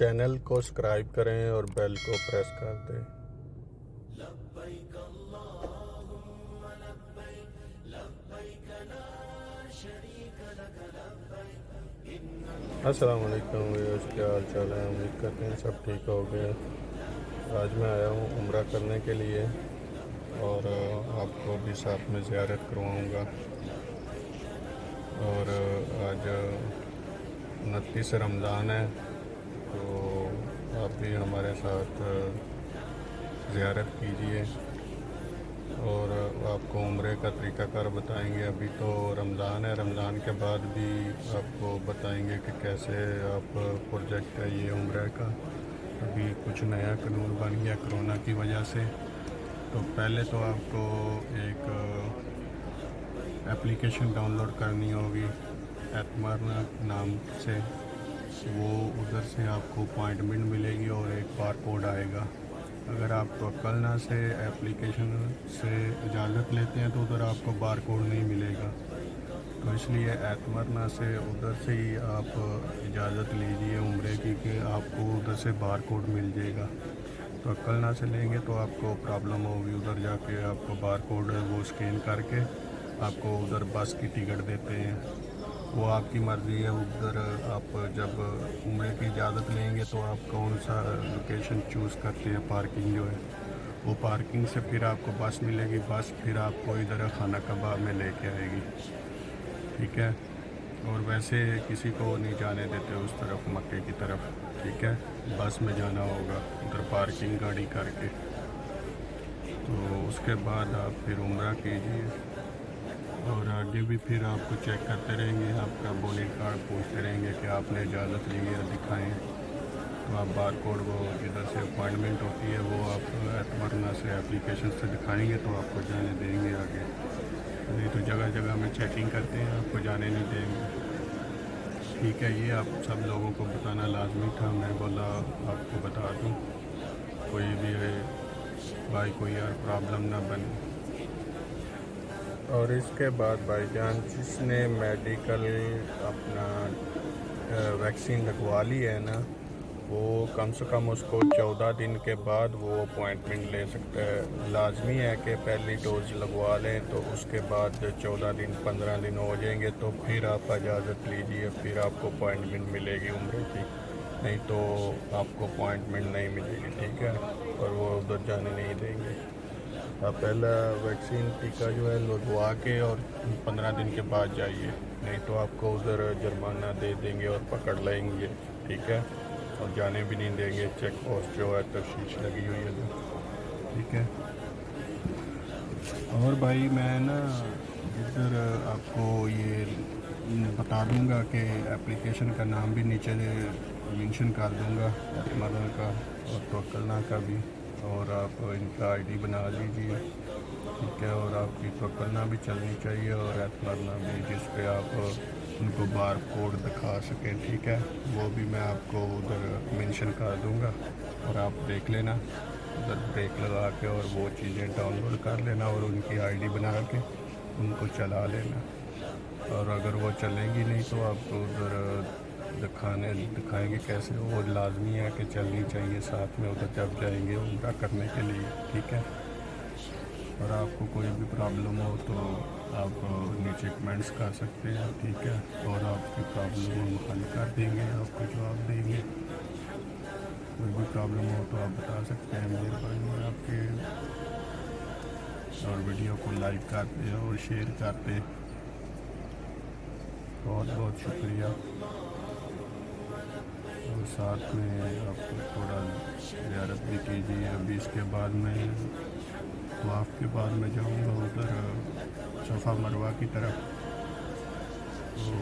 Channel کو subscribe کریں اور بیل کو پریس کر دیں۔ السلام علیکم ویورز، کیا حال چال ہے؟ امید کرتے ہیں سب ٹھیک ہو گئے۔ آج میں آیا ہوں عمرہ کرنے کے لیے اور آپ کو بھی ساتھ میں زیارت کرواؤں گا۔ اور آج 29 رمضان ہے، تو آپ بھی ہمارے ساتھ زیارت کیجئے اور آپ کو عمرے کا طریقہ کار بتائیں گے۔ ابھی تو رمضان ہے، رمضان کے بعد بھی آپ کو بتائیں گے کہ کیسے آپ پروجیکٹ ہے یہ عمرے کا۔ ابھی کچھ نیا قانون بن گیا کرونا کی وجہ سے، تو پہلے تو آپ کو ایک اپلیکیشن ڈاؤن لوڈ کرنی ہوگی اعتماد نام سے، وہ ادھر سے آپ کو اپوائنٹمنٹ ملے گی اور ایک بار کوڈ آئے گا۔ اگر آپ توکلنا سے اپلیکیشن سے اجازت لیتے ہیں تو ادھر آپ کو بار کوڈ نہیں ملے گا، تو اس لیے اعتمادنا سے ادھر سے ہی آپ اجازت لیجئے عمرے کی کہ آپ کو ادھر سے بار کوڈ مل جائے گا۔ توکلنا سے لیں گے تو آپ کو پرابلم ہوگی، ادھر جا کے آپ کو بار کوڈ وہ اسکین کر کے آپ کو ادھر بس کی ٹکٹ دیتے ہیں، وہ آپ کی مرضی ہے۔ ادھر آپ جب عمرے کی اجازت لیں گے تو آپ کون سا لوکیشن چوز کرتے ہیں، پارکنگ جو ہے وہ پارکنگ سے پھر آپ کو بس ملے گی، بس پھر آپ کو ادھر خانہ کعبہ میں لے کے آئے گی، ٹھیک ہے۔ اور ویسے کسی کو نہیں جانے دیتے اس طرف مکے کی طرف، ٹھیک ہے، بس میں جانا ہوگا ادھر پارکنگ گاڑی کر کے۔ تو اس کے بعد آپ پھر عمرہ کیجئے اور آگے بھی پھر آپ کو چیک کرتے رہیں گے، آپ کا بونی کارڈ پوچھتے رہیں گے کہ آپ نے اجازت لی ہے دکھائیں، تو آپ بار کوڈ وہ ادھر سے اپوائنٹمنٹ ہوتی ہے وہ آپ اعتمادنا سے اپلیکیشن سے دکھائیں گے تو آپ کو جانے دیں گے آگے، نہیں تو جگہ جگہ میں چیکنگ کرتے ہیں، آپ کو جانے نہیں دیں گے، ٹھیک ہے۔ یہ آپ سب لوگوں کو بتانا لازمی تھا، میں بولا آپ کو بتا دوں، کوئی بھی ہے بھائی کوئی اور پرابلم نہ بنے۔ اور اس کے بعد بھائی جان جس نے میڈیکل اپنا ویکسین لگوا لی ہے نا، وہ کم سے کم اس کو 14 دن کے بعد وہ اپوائنٹمنٹ لے سکتا ہے۔ لازمی ہے کہ پہلی ڈوز لگوا لیں، تو اس کے بعد 14 دن 15 دن ہو جائیں گے تو پھر آپ اجازت لیجئے، پھر آپ کو اپوائنٹمنٹ ملے گی عمرے کی، نہیں تو آپ کو اپوائنٹمنٹ نہیں ملے گی، ٹھیک ہے، اور وہ ادھر جانے نہیں دیں گے۔ آپ پہلا ویکسین ٹیکہ جو ہے لگوا کے اور 15 دن کے بعد جائیے، نہیں تو آپ کو ادھر جرمانہ دے دیں گے اور پکڑ لیں گے، ٹھیک ہے، اور جانے بھی نہیں دیں گے، چیک پوسٹ جو ہے تفتیش لگی ہوئی ہے، ٹھیک ہے۔ اور بھائی میں نا ادھر آپ کو یہ بتا دوں گا کہ اپلیکیشن کا نام بھی نیچے مینشن کر دوں گا، اعتمادنا کا اور توکلنا کا بھی، اور آپ ان کا آئی ڈی بنا لیجیے، ٹھیک ہے، اور آپ کی توکلنا بھی چلنی چاہیے اور اعتمادنا بھی، جس پہ آپ ان کو بار کوڈ دکھا سکیں، ٹھیک ہے، وہ بھی میں آپ کو ادھر مینشن کر دوں گا، اور آپ دیکھ لینا ادھر بریک لگا کے اور وہ چیزیں ڈاؤن لوڈ کر لینا اور ان کی آئی ڈی بنا کے ان کو چلا لینا، اور اگر وہ چلیں گی نہیں تو آپ کو ادھر دکھائیں گے کیسے، وہ لازمی ہے کہ چلنی چاہیے ساتھ میں ادھر جب جائیں گے عمرہ کرنے کے لیے، ٹھیک ہے۔ اور آپ کو کوئی بھی پرابلم ہو تو آپ نیچے کمنٹس کر سکتے ہیں، ٹھیک ہے، اور آپ کی پرابلم ہم حل کر دیں گے، آپ کو جواب دیں گے، کوئی بھی پرابلم ہو تو آپ بتا سکتے ہیں، مہربانی ہے آپ کے، اور ویڈیو کو لائک کرتے اور شیئر کرتے، بہت بہت شکریہ۔ اور ساتھ میں آپ کو تھوڑا زیارت بھی کیجیے۔ ابھی اس کے بعد میں طواف کے بعد میں جاؤں گا ادھر صفا مروہ کی طرف، تو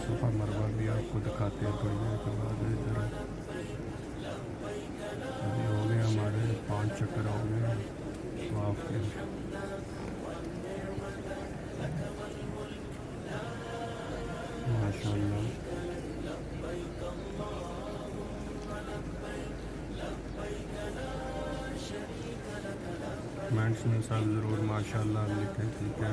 صفا مروہ بھی آپ کو دکھاتے ہیں تھوڑی دیر کے بعد۔ ادھر ابھی ہو گئے ہمارے 5 چکر ہو گئے طواف کے، ماشاء اللہ۔ کمنٹس میں سب ضرور ماشاء اللہ لکھیں، ٹھیک ہے۔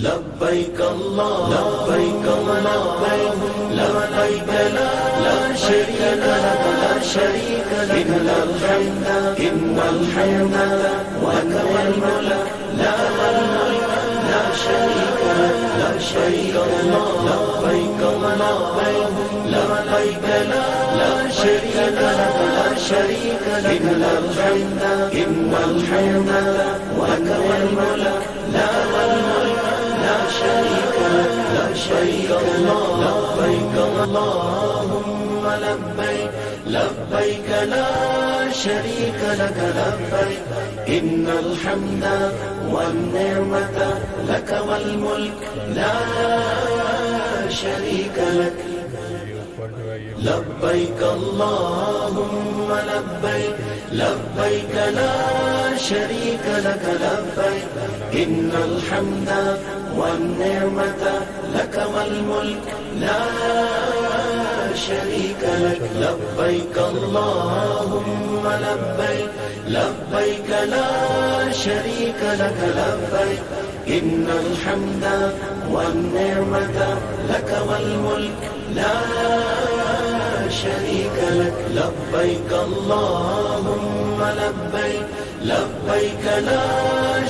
لبيك الله لبيك لبيك لبيك لا شريك لك لا شريك لك إن الحمد لك والملك لا والملك لا شريك لك لا شريك الله لبيك لبيك لبيك لا شريك لك لا شريك لك إن الحمد لك والملك لا والملك لا شريك لك لا شريك الله لبيك اللهم لبيك لبيك لا شريك لك لبيك إن الحمد والنعمة لك والملك لا شريك لك لبيك اللهم لبيك لبيك لا شريك لك لبيك إن الحمد والنعمة لك والملك لا شريك لك لبيك اللهم لبيك لبيك لا شريك لك لبيك إن الحمد والنعمة لك والملك لا شريك لك لبيك اللهم لبيك لبيك لا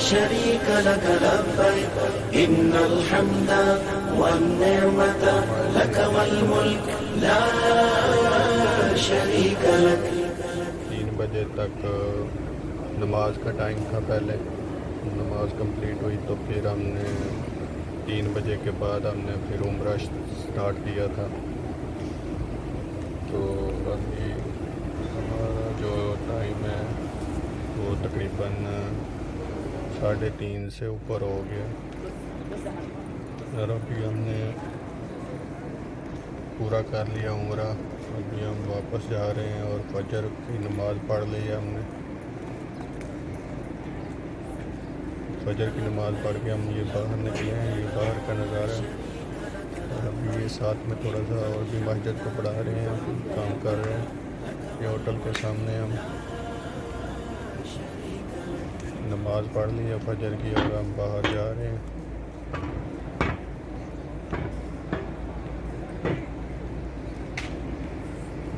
شريك لك لبيك إن الحمد والنعمة لك والملك لا شريك لك 3 بجے تک نماز کا ٹائم تھا، پہلے نماز کمپلیٹ ہوئی تو پھر ہم نے 3 بجے کے بعد ہم نے پھر عمرہ سٹارٹ کیا تھا۔ تو ابھی ہمارا جو ٹائم ہے وہ تقریباً 3:30 سے اوپر ہو گیا، اور ابھی ہم نے پورا کر لیا عمرہ۔ ابھی ہم واپس جا رہے ہیں اور فجر کی نماز پڑھ لی ہے ہم نے۔ فجر کی نماز پڑھ کے ہم یہ باہر نکلے ہیں، یہ باہر کا نظارہ ہے۔ اور ابھی یہ ساتھ میں تھوڑا سا اور بھی مسجد کو پڑھا رہے ہیں، کام کر رہے ہیں۔ یہ ہوٹل کے سامنے ہم نماز پڑھ لی ہے فجر کی اور ہم باہر جا رہے ہیں۔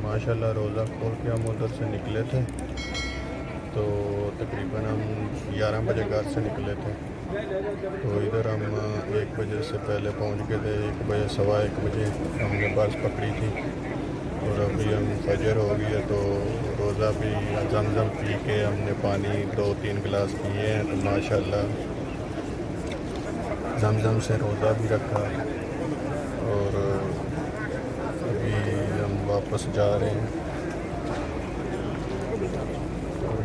ماشاءاللہ روزہ کھول کے ہم ادھر سے نکلے تھے تو تقریباً ہم 11 بجے گھر سے نکلے تھے، تو ادھر ہم 1 بجے سے پہلے پہنچ گئے تھے۔ 1 بجے 1:15 بجے ہم نے بس پکڑی تھی، اور ابھی ہم فجر ہو گئی ہے تو روزہ بھی زمزم پی کے ہم نے پانی 2-3 گلاس پیے ہیں، تو ماشاءاللہ زمزم سے روزہ بھی رکھا، اور ابھی ہم واپس جا رہے ہیں۔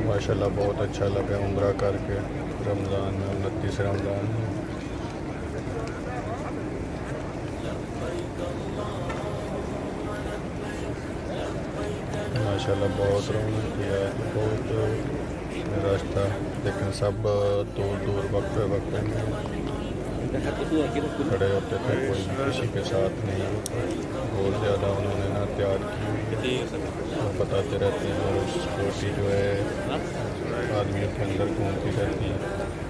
ماشاءاللہ بہت اچھا لگا عمرہ کر کے رمضان میں، 29 رمضان میں۔ ماشاءاللہ بہت رونق کیا، بہت رش تھا، لیکن سب دور دور وقفے میں کھڑے ہوتے تھے، کوئی بھی کسی کے ساتھ نہیں ہوتا، بہت زیادہ انہوں نے نا تیار کی ہوئی ہے، اور بتاتے رہتے ہیں، اور سیکورٹی جو ہے آدمیوں کے اندر گھومتی رہتی ہے۔